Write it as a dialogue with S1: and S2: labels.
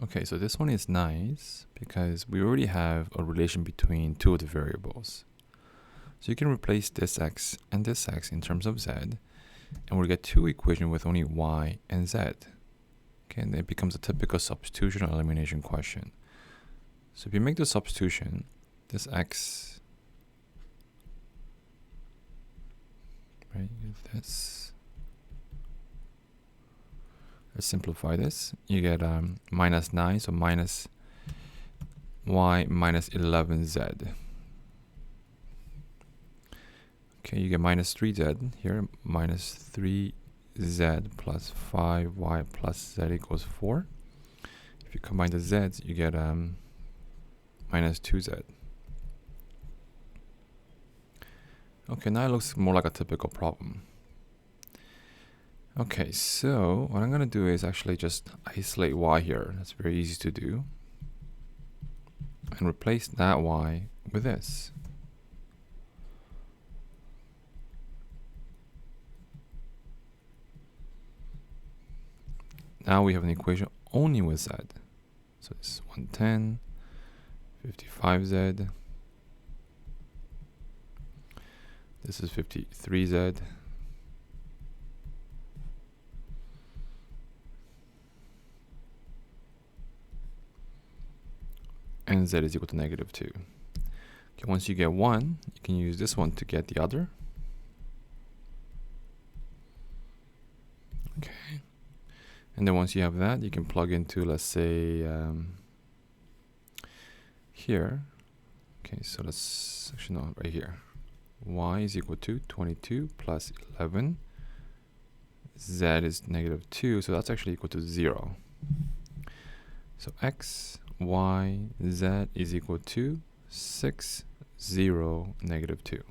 S1: Okay, so this one is nice because we already have a relation between two of the variables. So you can replace this x and this x in terms of z, and we'll get two equations with only y and z. Okay, and it becomes a typical substitution or elimination question. So if you make the substitution, this x, right, this, let's simplify this. You get minus 9, so minus y minus 11z. Okay, you get minus 3z here, minus 3z plus 5y plus z equals 4. If you combine the z's, you get minus 2z. Okay, now it looks more like a typical problem. Okay, so what I'm going to do is actually just isolate y here. That's very easy to do. And replace that y with this. Now we have an equation only with z. So this is 110, 55z. This is 53z. And z is equal to negative 2. Okay, once you get one, you can use this one to get the other. Okay. And then once you have that, you can plug into, let's say, here. Okay, so let's actually no, right here. Y is equal to 22 plus 11. Z is negative 2, so that's actually equal to 0. So x, y, z is equal to 6, 0, negative 2.